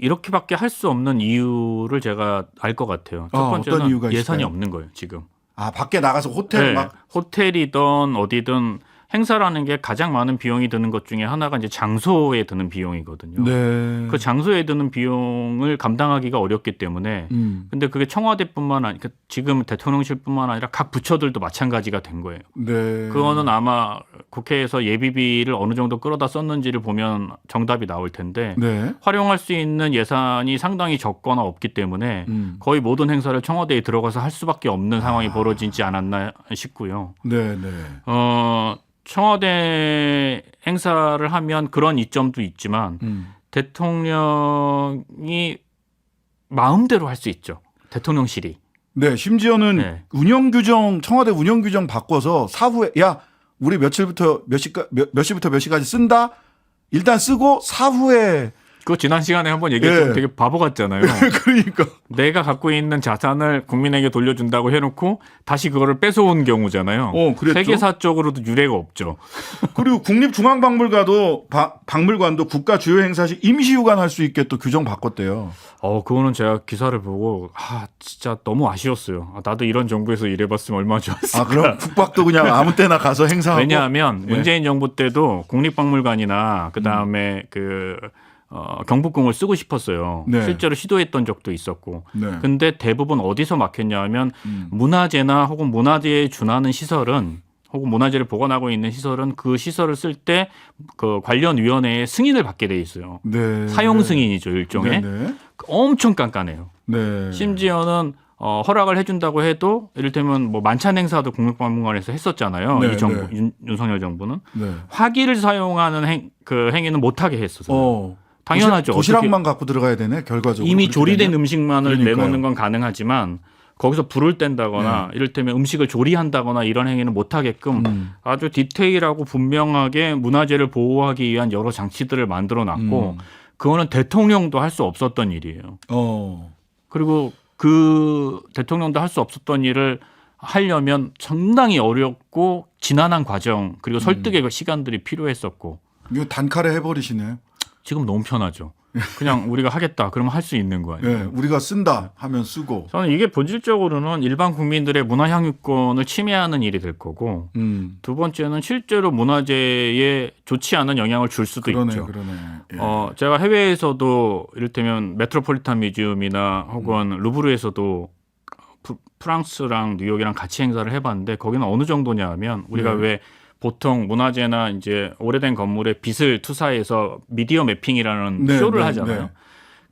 이렇게밖에 할 수 없는 이유를 제가 알 것 같아요. 첫 어떤 번째는 이유가 예산이 있을까요? 없는 거예요, 지금. 아, 밖에 나가서 호텔 네, 막 호텔이든 어디든 행사라는 게 가장 많은 비용이 드는 것 중에 하나가 이제 장소에 드는 비용이거든요. 네. 그 장소에 드는 비용을 감당하기가 어렵기 때문에 근데 그게 청와대뿐만 아니라 지금 대통령실뿐만 아니라 각 부처들도 마찬가지가 된 거예요. 네. 그거는 아마 국회에서 예비비를 어느 정도 끌어다 썼는지를 보면 정답이 나올 텐데 네. 활용할 수 있는 예산이 상당히 적거나 없기 때문에 거의 모든 행사를 청와대에 들어가서 할 수밖에 없는 상황이 벌어지지 않았나 싶고요. 네, 네. 청와대 행사를 하면 그런 이점도 있지만 대통령이 마음대로 할 수 있죠. 대통령실이. 네, 심지어는 네. 운영 규정 청와대 운영 규정 바꿔서 사후에 야, 우리 몇 시부터 몇 시까지 쓴다. 일단 쓰고 사후에 그거 지난 시간에 한번 얘기했지만 예. 되게 바보 같잖아요. 그러니까 내가 갖고 있는 자산을 국민에게 돌려준다고 해놓고 다시 그거를 뺏어온 경우잖아요. 그랬죠. 세계사적으로도 유례가 없죠. 그리고 국립중앙박물관도 박물관도 국가 주요 행사 시 임시 휴관할 수 있게 또 규정 바꿨대요. 그거는 제가 기사를 보고 진짜 너무 아쉬웠어요. 나도 이런 정부에서 일해봤으면 얼마나 좋았을까. 아, 그럼 국박도 그냥 아무 때나 가서 행사하고. 왜냐하면 예. 문재인 정부 때도 국립박물관이나 그다음에 경복궁을 쓰고 싶었어요. 네. 실제로 시도했던 적도 있었고. 네. 근데 대부분 어디서 막혔냐면 문화재나 혹은 문화재에 준하는 시설은 혹은 문화재를 보관하고 있는 시설은 그 시설을 쓸 때 그 관련 위원회의 승인을 받게 돼 있어요. 네. 사용 승인이죠, 일종의. 네. 엄청 깐깐해요. 네. 심지어는 허락을 해준다고 해도 이를테면 뭐 만찬 행사도 국립박물관에서 했었잖아요. 네, 이 정부 네. 윤석열 정부는 네. 화기를 사용하는 그 행위는 못하게 했었어요. 당연하죠. 도시락만 갖고 들어가야 되네. 결과적으로 이미 그렇게 조리된 되면? 음식만을 그러니까요. 내놓는 건 가능하지만 거기서 불을 뗀다거나 이를테면 음식을 조리한다거나 이런 행위는 못하게끔 아주 디테일하고 분명하게 문화재를 보호하기 위한 여러 장치들을 만들어놨고 그거는 대통령도 할 수 없었던 일이에요. 그리고 그 대통령도 할 수 없었던 일을 하려면 상당히 어렵고 지난한 과정 그리고 설득의 시간들이 필요했었고 이거 단칼에 해버리시네. 지금 너무 편하죠. 그냥 우리가 하겠다 그러면 할 수 있는 거예요. 네, 우리가 쓴다 하면 쓰고. 저는 이게 본질적으로는 일반 국민들의 문화 향유권을 침해하는 일이 될 거고 두 번째는 실제로 문화재에 좋지 않은 영향을 줄 수도 있죠. 그러네. 예. 제가 해외에서도 이를테면 메트로폴리탄 뮤지엄이나 혹은 루브르에서도 프랑스랑 뉴욕이랑 같이 행사를 해봤는데 거기는 어느 정도냐 하면 우리가 왜 보통 문화재나 이제 오래된 건물에 빛을 투사해서 미디어 매핑이라는 쇼를 하잖아요.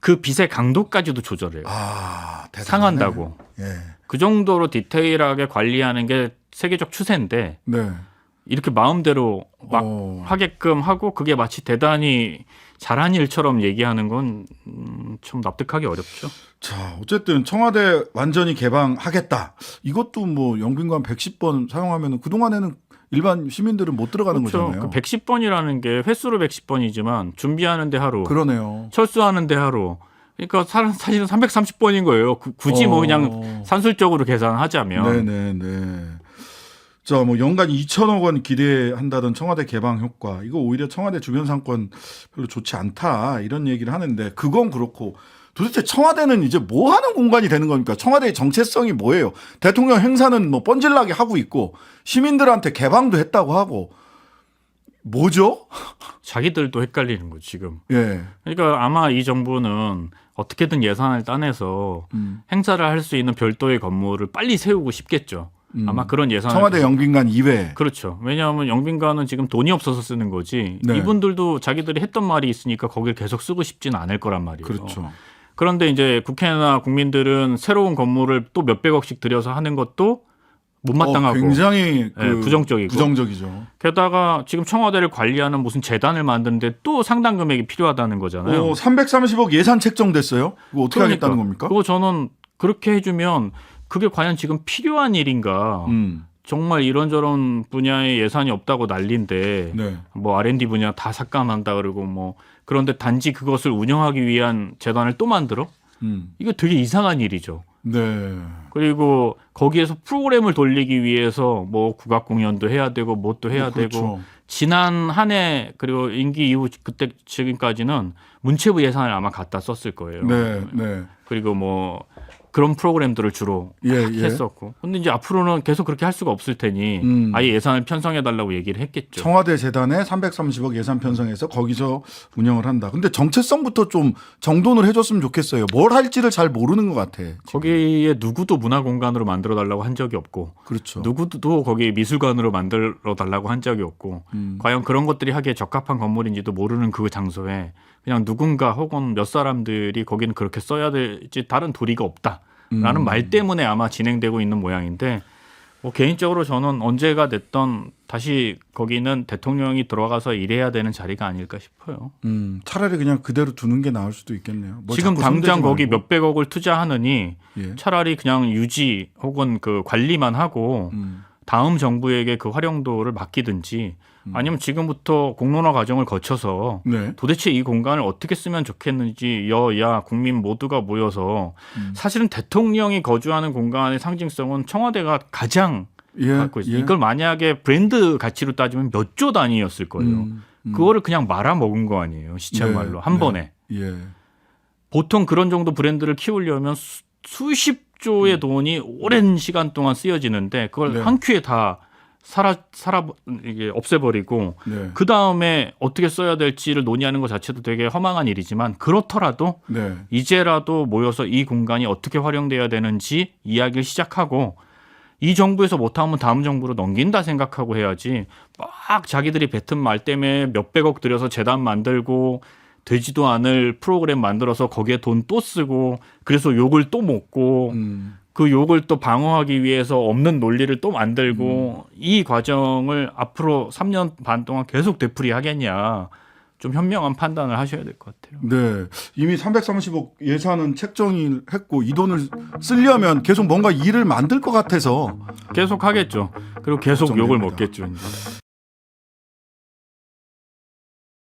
그 빛의 강도까지도 조절해요. 대단하네. 상한다고. 예. 그 정도로 디테일하게 관리하는 게 세계적 추세인데 네. 이렇게 마음대로 막 하게끔 하고 그게 마치 대단히 잘한 일처럼 얘기하는 건 좀 납득하기 어렵죠. 자, 어쨌든 청와대 완전히 개방하겠다. 이것도 뭐 영빈관 110번 사용하면 그동안에는 일반 시민들은 못 들어가는 거잖아요. 그 110번이라는 게 횟수로 110번이지만 준비하는 데 하루, 그러네요. 철수하는 데 하루. 그러니까 사실은 330번인 거예요. 굳이 뭐 그냥 산술적으로 계산하자면. 네네네. 자, 뭐 연간 2천억 원 기대한다던 청와대 개방 효과. 이거 오히려 청와대 주변 상권 별로 좋지 않다. 이런 얘기를 하는데 그건 그렇고 도대체 청와대는 이제 뭐 하는 공간이 되는 겁니까? 청와대의 정체성이 뭐예요? 대통령 행사는 뭐 뻔질나게 하고 있고 시민들한테 개방도 했다고 하고 뭐죠? 자기들도 헷갈리는 거죠, 지금. 예. 그러니까 아마 이 정부는 어떻게든 예산을 따내서 행사를 할 수 있는 별도의 건물을 빨리 세우고 싶겠죠. 아마 그런 예산을 청와대 영빈관 이외에. 그렇죠. 왜냐하면 영빈관은 지금 돈이 없어서 쓰는 거지. 네. 이분들도 자기들이 했던 말이 있으니까 거기를 계속 쓰고 싶지는 않을 거란 말이에요. 그렇죠. 그런데 이제 국회나 국민들은 새로운 건물을 또 몇백억씩 들여서 하는 것도 못마땅하고 굉장히 부정적이죠. 게다가 지금 청와대를 관리하는 무슨 재단을 만드는데 또 상당 금액이 필요하다는 거잖아요. 330억 예산 책정됐어요. 이거 어떻게 하겠다는 겁니까? 그거 저는 그렇게 해주면 그게 과연 지금 필요한 일인가. 정말 이런저런 분야에 예산이 없다고 난리인데 뭐 R&D 분야 다 삭감한다 그러고 뭐 그런데 단지 그것을 운영하기 위한 재단을 또 만들어? 이거 되게 이상한 일이죠. 네. 그리고 거기에서 프로그램을 돌리기 위해서 뭐 국악 공연도 해야 되고 뭐 또 해야 그렇죠. 되고 지난 한 해 그리고 임기 이후 그때 지금까지는 문체부 예산을 아마 갖다 썼을 거예요. 네, 네. 그리고 뭐 그런 프로그램들을 주로 예, 했었고. 근데 이제 앞으로는 계속 그렇게 할 수가 없을 테니 아예 예산을 편성해 달라고 얘기를 했겠죠. 청와대 재단에 330억 예산 편성해서 거기서 운영을 한다. 근데 정체성부터 좀 정돈을 해줬으면 좋겠어요. 뭘 할지를 잘 모르는 것 같아. 지금. 거기에 누구도 문화공간으로 만들어 달라고 한 적이 없고 그렇죠. 누구도 거기 미술관으로 만들어 달라고 한 적이 없고 과연 그런 것들이 하기에 적합한 건물인지도 모르는 그 장소에 그냥 누군가 혹은 몇 사람들이 거기는 그렇게 써야 될지 다른 도리가 없다라는 말 때문에 아마 진행되고 있는 모양인데 뭐 개인적으로 저는 언제가 됐던 다시 거기는 대통령이 들어가서 일해야 되는 자리가 아닐까 싶어요. 차라리 그냥 그대로 두는 게 나을 수도 있겠네요. 뭘 지금 자꾸 당장 손대지 거기 말고. 몇백억을 투자하느니 예. 차라리 그냥 유지 혹은 그 관리만 하고 다음 정부에게 그 활용도를 맡기든지 아니면 지금부터 공론화 과정을 거쳐서 네. 도대체 이 공간을 어떻게 쓰면 좋겠는지 여야 국민 모두가 모여서 사실은 대통령이 거주하는 공간의 상징성은 청와대가 가장 갖고 있어요. 이걸 만약에 브랜드 가치로 따지면 몇 조 단위였을 거예요. 그거를 그냥 말아먹은 거 아니에요. 시쳇말로 한 번에. 예. 보통 그런 정도 브랜드를 키우려면 수십 조의 돈이 오랜 시간 동안 쓰여지는데 그걸 네. 한 큐에 다 이게 없애버리고 네. 그 다음에 어떻게 써야 될지를 논의하는 것 자체도 되게 허망한 일이지만 그렇더라도 네. 이제라도 모여서 이 공간이 어떻게 활용돼야 되는지 이야기를 시작하고 이 정부에서 못하면 다음 정부로 넘긴다 생각하고 해야지 막 자기들이 뱉은 말 때문에 몇백억 들여서 재단 만들고 되지도 않을 프로그램 만들어서 거기에 돈 또 쓰고 그래서 욕을 또 먹고 그 욕을 또 방어하기 위해서 없는 논리를 또 만들고 이 과정을 앞으로 3년 반 동안 계속 되풀이하겠냐. 좀 현명한 판단을 하셔야 될 것 같아요. 네. 이미 330억 예산은 책정을 했고 이 돈을 쓰려면 계속 뭔가 일을 만들 것 같아서 계속 하겠죠. 그리고 계속 욕을 걱정됩니다. 먹겠죠. 이제.